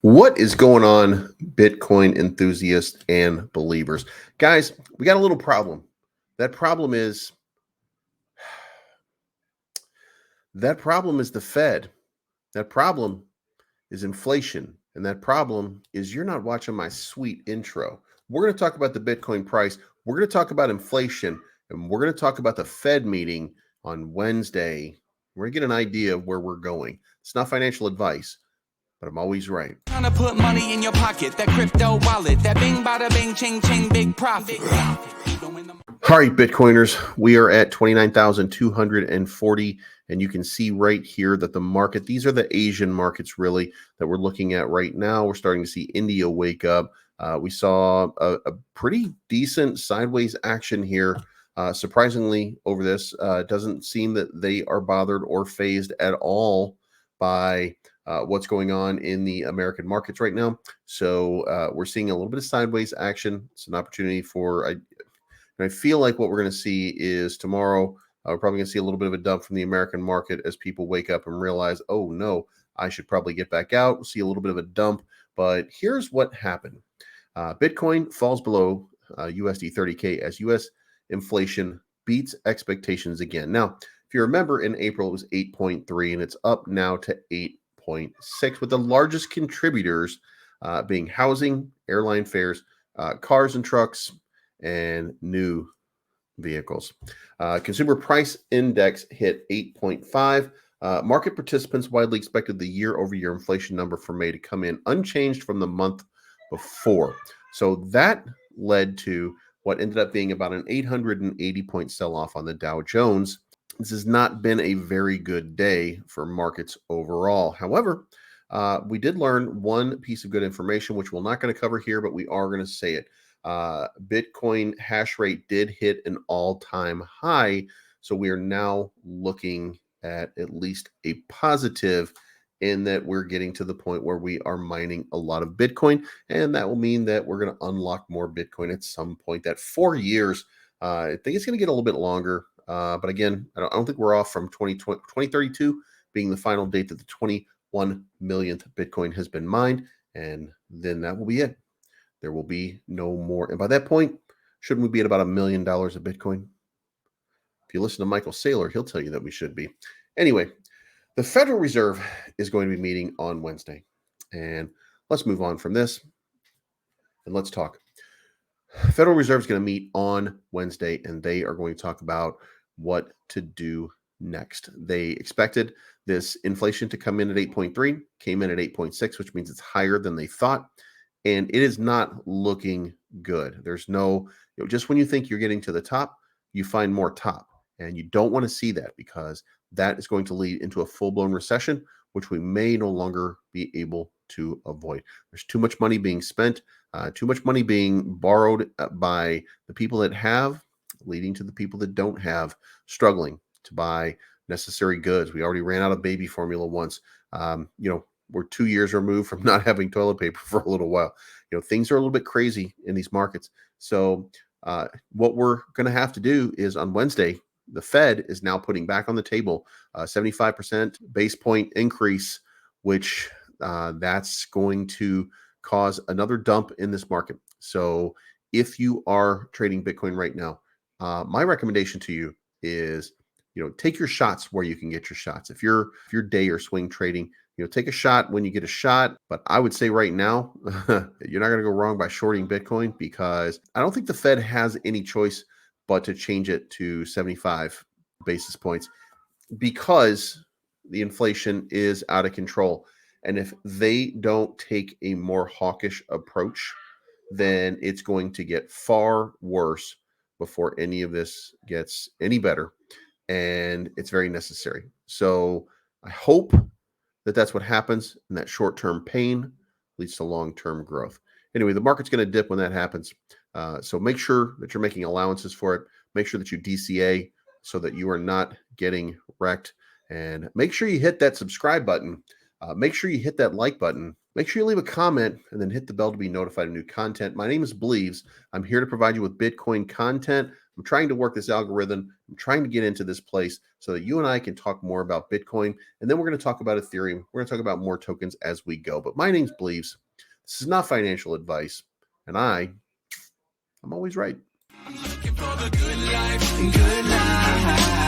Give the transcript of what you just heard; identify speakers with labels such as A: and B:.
A: What is going on, Bitcoin enthusiasts and believers? Guys, we got a little problem. That problem is that problem is the Fed. That problem is inflation. And that problem is you're not watching my sweet intro. We're going to talk about the Bitcoin price. We're going to talk about inflation. And we're going to talk about the Fed meeting on Wednesday. We're going to get an idea of where we're going. It's not financial advice, but I'm always right.
B: Trying to put money in your pocket, that crypto wallet, that bing bada bing ching ching big profit.
A: All right, Bitcoiners, we are at 29,240, and you can see right here that the market, these are the Asian markets really that we're looking at right now. We're starting to see India wake up. We saw a pretty decent sideways action here. Surprisingly, over this, it doesn't seem that they are bothered or phased at all by what's going on in the American markets right now. So we're seeing a little bit of sideways action. It's an opportunity for, and I feel like what we're going to see is tomorrow, we're probably going to see a little bit of a dump from the American market as people wake up and realize, oh no, I should probably get back out. We'll see a little bit of a dump. But here's what happened. Bitcoin falls below USD 30K as US inflation beats expectations again. Now, if you remember, in April, it was 8.3, and it's up now to 8.6, with the largest contributors being housing, airline fares, cars and trucks, and new vehicles. Consumer price index hit 8.5. Market participants widely expected the year-over-year inflation number for May to come in unchanged from the month before. So that led to what ended up being about an 880-point sell-off on the Dow Jones. This has not been a very good day for markets overall. However, we did learn one piece of good information, which we're not going to cover here, but we are going to say it. Bitcoin hash rate did hit an all-time high. So we are now looking at least a positive in that we're getting to the point where we are mining a lot of Bitcoin. And that will mean that we're going to unlock more Bitcoin at some point. That 4 years, I think it's going to get a little bit longer. But again, I don't think we're off from 2032 being the final date that the 21 millionth Bitcoin has been mined. And then that will be it. There will be no more. And by that point, shouldn't we be at about $1 million of Bitcoin? If you listen to Michael Saylor, he'll tell you that we should be. Anyway, the Federal Reserve is going to be meeting on Wednesday. And let's move on from this and let's talk. Federal Reserve is going to meet on Wednesday, and they are going to talk about what to do next. They expected this inflation to come in at 8.3, came in at 8.6, which means it's higher than they thought. And it is not looking good. There's no, just when you think you're getting to the top, you find more top. And you don't want to see that, because that is going to lead into a full-blown recession, which we may no longer be able to avoid. There's too much money being spent, too much money being borrowed by the people that have, leading to the people that don't have struggling to buy necessary goods. We already ran out of baby formula once. We're 2 years removed from not having toilet paper for a little while. Things are a little bit crazy in these markets. So what we're going to have to do is on Wednesday, the Fed is now putting back on the table 75% base point increase, which that's going to cause another dump in this market. So if you are trading Bitcoin right now, my recommendation to you is, take your shots where you can get your shots. If you're day or swing trading, take a shot when you get a shot. But I would say right now, you're not going to go wrong by shorting Bitcoin, because I don't think the Fed has any choice but to change it to 75 basis points, because the inflation is out of control. And if they don't take a more hawkish approach, then it's going to get far worse before any of this gets any better. And it's very necessary. So I hope that that's what happens, and that short-term pain leads to long-term growth. Anyway, the market's going to dip when that happens. So make sure that you're making allowances for it. Make sure that you DCA so that you are not getting wrecked. And make sure you hit that subscribe button. Make sure you hit that like button. Make sure you leave a comment, and then hit the bell to be notified of new content. My name is Bleaves. I'm here to provide you with Bitcoin content. I'm trying to work this algorithm. I'm trying to get into this place so that you and I can talk more about Bitcoin. And then we're going to talk about Ethereum. We're going to talk about more tokens as we go. But my name's Bleaves. This is not financial advice. And I'm always right.
B: Looking for the good life, good life.